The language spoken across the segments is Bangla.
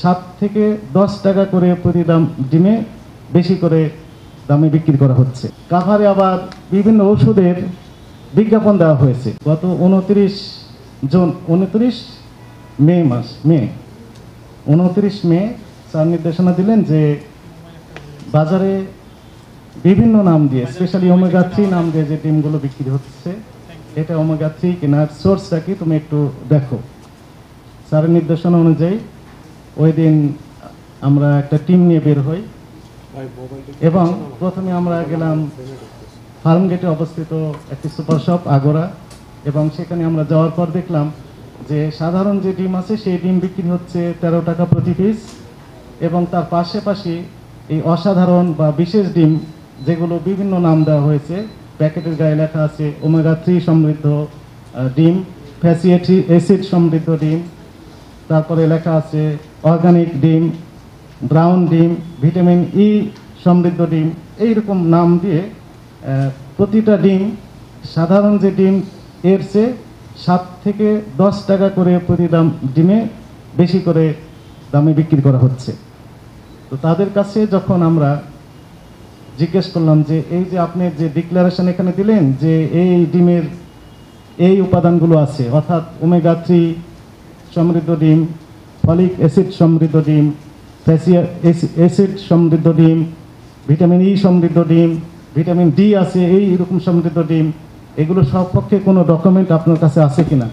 7 থেকে 10 টাকা করে প্রতি ডিমে বেশি করে দামে বিক্রি করা হচ্ছে। কাভারে আবার বিভিন্ন ওষুধের বিজ্ঞাপন দেওয়া হয়েছে। গত 29 মে স্যার নির্দেশনা দিলেন যে বাজারে বিভিন্ন নাম দিয়ে, স্পেশালি ওমেগা 3 নাম দিয়ে যে ডিমগুলো বিক্রি হচ্ছে, এটা ওমেগা 3 কেনার সোর্সটা কি তুমি একটু দেখো। স্যারের নির্দেশনা অনুযায়ী ওই দিন আমরা একটা টিম নিয়ে বের হই এবং প্রথমে আমরা গেলাম ফার্মগেটে অবস্থিত একটি সুপার শপ আগোরা, এবং সেখানে আমরা যাওয়ার পর দেখলাম যে সাধারণ যে ডিম আছে সেই ডিম বিক্রি হচ্ছে 13 টাকা প্রতি পিস, এবং তার পাশাপাশি এই অসাধারণ বা বিশেষ ডিম যেগুলো বিভিন্ন নাম দেওয়া হয়েছে, প্যাকেটের গায়ে লেখা আছে ওমেগা 3 সমৃদ্ধ ডিম, ফ্যাটি অ্যাসিড সমৃদ্ধ ডিম, তারপরে লেখা আছে অর্গানিক ডিম, ব্রাউন ডিম, ভিটামিন ই সমৃদ্ধ ডিম, এইরকম নাম দিয়ে প্রতিটা ডিম সাধারণ যে ডিম এর চেয়ে 7 থেকে 10 টাকা করে প্রতি ডিমে বেশি করে দামে বিক্রি করা হচ্ছে। তো তাদের কাছে যখন আমরা জিজ্ঞেস করলাম যে এই যে আপনি যে ডিক্লারেশন এখানে দিলেন যে এই ডিমের এই উপাদানগুলো আছে, অর্থাৎ ওমেগা 3 সমৃদ্ধ ডিম, ফলিক অ্যাসিড সমৃদ্ধ ডিম, ফ্যাটি অ্যাসিড সমৃদ্ধ ডিম, ভিটামিন ই সমৃদ্ধ ডিম, ভিটামিন ডি আছে এইরকম সমৃদ্ধ ডিম, এগুলো সব পক্ষে কোনো ডকুমেন্ট আপনার কাছে আছে কিনা?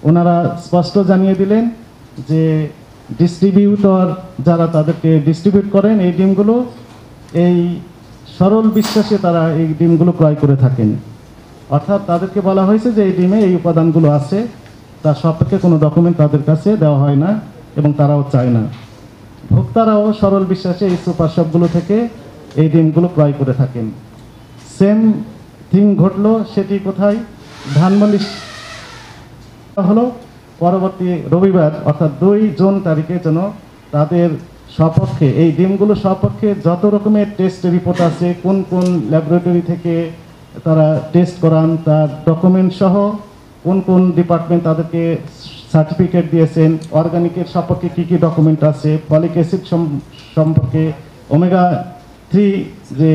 ওনারা স্পষ্ট জানিয়ে দিলেন যে ডিস্ট্রিবিউটর যারা তাদেরকে ডিস্ট্রিবিউট করেন এই ডিমগুলো, এই সরল বিশ্বাসে তারা এই ডিমগুলো ক্রয় করে থাকেন। অর্থাৎ তাদেরকে বলা হয়েছে যে এই ডিমে এই উপাদানগুলো আছে, তার সপক্ষে কোনো ডকুমেন্ট তাদের কাছে দেওয়া হয় না এবং তারাও চায় না। ভোক্তারাও সরল বিশ্বাসে এই সুপার শপগুলো থেকে এই ডিমগুলো ক্রয় করে থাকেন। সেম থিং ঘটলো, সেটি কোথায়? ধানমন্ডি হলো পরবর্তী রবিবার অর্থাৎ 2 জুন তারিখে যেন তাদের সপক্ষে এই ডিমগুলো সপক্ষে যত রকমের টেস্ট রিপোর্ট আছে, কোন কোন ল্যাবরেটরি থেকে তারা টেস্ট করান তার ডকুমেন্ট সহ, কোন কোন ডিপার্টমেন্ট তাদেরকে সার্টিফিকেট দিয়েছেন, অর্গানিকের সপক্ষে কী কী ডকুমেন্ট আছে, ফলিক অ্যাসিড সম্পর্কে, ওমেগা 3 যে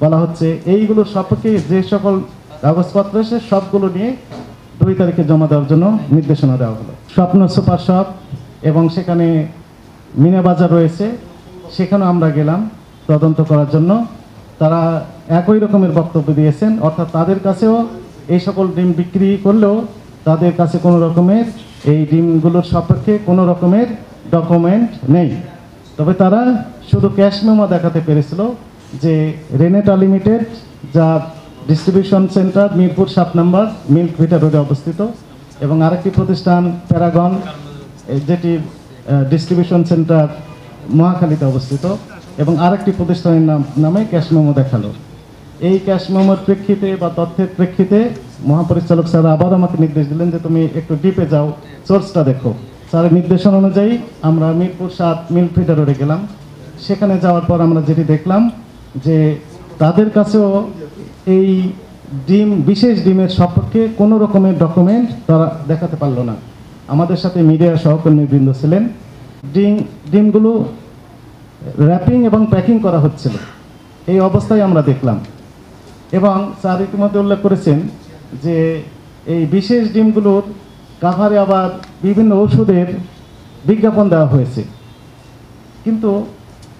বলা হচ্ছে, এইগুলো সপক্ষে যে সকল কাগজপত্র আছে সবগুলো নিয়ে 2 তারিখে জমা দেওয়ার জন্য নির্দেশনা দেওয়া হলো। স্বপ্ন সুপার শপ এবং সেখানে মিনা বাজার রয়েছে, সেখানেও আমরা গেলাম তদন্ত করার জন্য। তারা একই রকমের বক্তব্য দিয়েছেন, অর্থাৎ তাদের কাছেও এই সকল ডিম বিক্রি করলেও তাদের কাছে কোনো রকমের এই ডিমগুলোর সপক্ষে কোনো রকমের ডকুমেন্ট নেই। তবে তারা শুধু ক্যাশ মেমো দেখাতে পেরেছিল যে রেনেটা লিমিটেড, যা ডিস্ট্রিবিউশন সেন্টার মিরপুর 7 নম্বর মিল্ক ভিটা রোডে অবস্থিত, এবং আরেকটি প্রতিষ্ঠান প্যারাগন, যেটি ডিস্ট্রিবিউশন সেন্টার মহাখালীতে অবস্থিত, এবং আরেকটি প্রতিষ্ঠানের নামে ক্যাশ মেমো দেখালো। এই ক্যাশ মেমোর প্রেক্ষিতে বা তথ্যের প্রেক্ষিতে মহাপরিচালক স্যার আবার আমাকে নির্দেশ দিলেন যে তুমি একটু ডিপে যাও, সোর্সটা দেখো। স্যারের নির্দেশন অনুযায়ী আমরা মিরপুর 7 মিল্ক ভিটা রোডে গেলাম। সেখানে যাওয়ার পর আমরা যেটি দেখলাম যে তাদের কাছেও এই ডিম, বিশেষ ডিমের সপক্ষে কোনো রকমের ডকুমেন্ট তারা দেখাতে পারলো না। আমাদের সাথে মিডিয়া সহকর্মীবৃন্দ ছিলেন। ডিমগুলো র্যাপিং এবং প্যাকিং করা হচ্ছিল, এই অবস্থায় আমরা দেখলাম। এবং স্যার ইতিমধ্যে উল্লেখ করেছেন যে এই বিশেষ ডিমগুলোর কাভারে আবার বিভিন্ন ওষুধের বিজ্ঞাপন দেওয়া হয়েছে, কিন্তু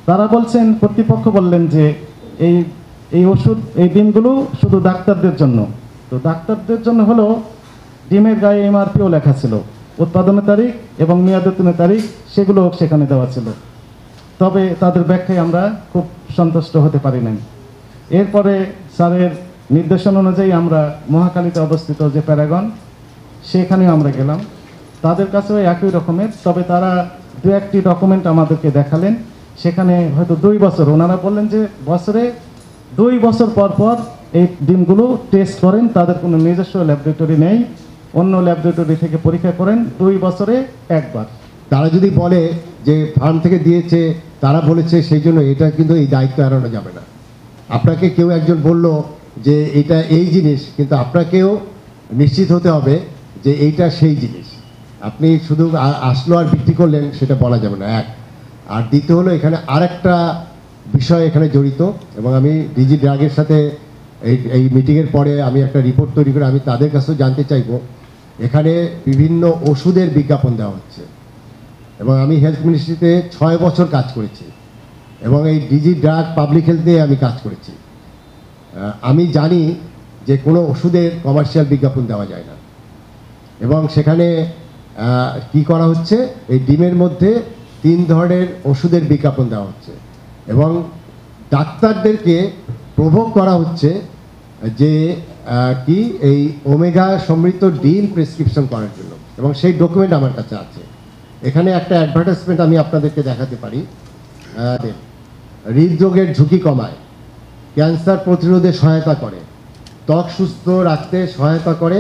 তারা বলছেন, কর্তৃপক্ষ বললেন যে এই ওষুধ, এই ডিমগুলো শুধু ডাক্তারদের জন্য। তো ডাক্তারদের জন্য হলো ডিমের গায়ে এমআরপিও লেখা ছিল, উৎপাদনের তারিখ এবং মেয়াদোত্তীর্ণের তারিখ সেগুলো সেখানে দেওয়া ছিল। তবে তাদের ব্যাখ্যায় আমরা খুব সন্তুষ্ট হতে পারি নাই। এরপরে স্যারের নির্দেশন অনুযায়ী আমরা মহাখালীতে অবস্থিত যে প্যারাগন, সেখানেও আমরা গেলাম। তাদের কাছেও একই রকমের, তবে তারা 2-1টি ডকুমেন্ট আমাদেরকে দেখালেন। সেখানে হয়তো 2 বছর, ওনারা বললেন যে বছরে 2 বছর পর পর এই ডিমগুলো টেস্ট করেন, তাদের কোনো নিজস্ব ল্যাবরেটরি নেই, অন্য ল্যাবরেটরি থেকে পরীক্ষা করেন 2 বছরে একবার। তারা যদি বলে যে ফার্ম থেকে দিয়েছে, তারা বলেছে, সেই জন্য এটা কিন্তু এই দায়িত্ব এড়ানো যাবে না। আপনাকে কেউ একজন বলল যে এটা এই জিনিস, কিন্তু আপনাকেও নিশ্চিত হতে হবে যে এইটা সেই জিনিস। আপনি শুধু আসলো আর বিক্রি করলেন সেটা বলা যাবে না, এক। আর দ্বিতীয় হলো এখানে আরেকটা বিষয় এখানে জড়িত, এবং আমি ডিজি ড্রাগের সাথে এই মিটিংয়ের পরে আমি একটা রিপোর্ট তৈরি করে আমি তাদের কাছেও জানতে চাইবো, এখানে বিভিন্ন ওষুধের বিজ্ঞাপন দেওয়া হচ্ছে, এবং আমি হেলথ মিনিস্ট্রিতে 6 বছর কাজ করেছি, এবং এই ডিজি ড্রাগ পাবলিক হেলথ নিয়ে আমি কাজ করেছি। আমি জানি যে কোনো ওষুধের কমার্শিয়াল বিজ্ঞাপন দেওয়া যায় না, এবং সেখানে কি করা হচ্ছে, এই ডিমের মধ্যে 3 ধরনের ওষুধের বিজ্ঞাপন দেওয়া হচ্ছে, এবং ডাক্তারদেরকে প্রভোগ করা হচ্ছে যে কি এই ওমেগা সমৃদ্ধ ডিম প্রেসক্রিপশন করার জন্য, এবং সেই ডকুমেন্ট আমার কাছে আছে। এখানে একটা অ্যাডভার্টাইজমেন্ট আমি আপনাদেরকে দেখাতে পারি। হৃদরোগের ঝুঁকি কমায়, ক্যান্সার প্রতিরোধে সহায়তা করে, ত্বক সুস্থ রাখতে সহায়তা করে,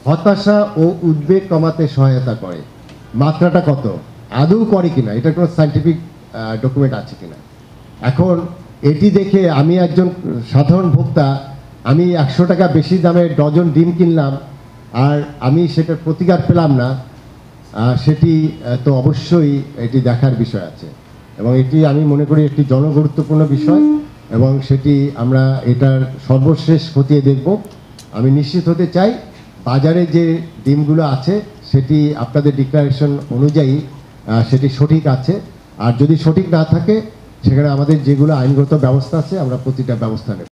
হতাশা ও উদ্বেগ কমাতে সহায়তা করে। মাত্রাটা কত, আদৌ করে কিনা, এটা কোনো সায়েন্টিফিক ডকুমেন্ট আছে কিনা। এখন এটি দেখে আমি একজন সাধারণ ভোক্তা, আমি 100 টাকা বেশি দামে ডজন ডিম কিনলাম আর আমি সেটার প্রতিকার পেলাম না, সেটি তো অবশ্যই এটি দেখার বিষয় আছে, এবং এটি আমি মনে করি একটি জনগুরুত্বপূর্ণ বিষয়, এবং সেটি আমরা এটার সর্বশেষ খতিয়ে দেখব। আমি নিশ্চিত হতে চাই বাজারে যে ডিমগুলো আছে সেটি আপনাদের ডিক্লারেশন অনুযায়ী সেটি সঠিক আছে, আর যদি সঠিক না থাকে সেখানে আমাদের যেগুলো আইনগত ব্যবস্থা আছে আমরা প্রতিটা ব্যবস্থা নেব।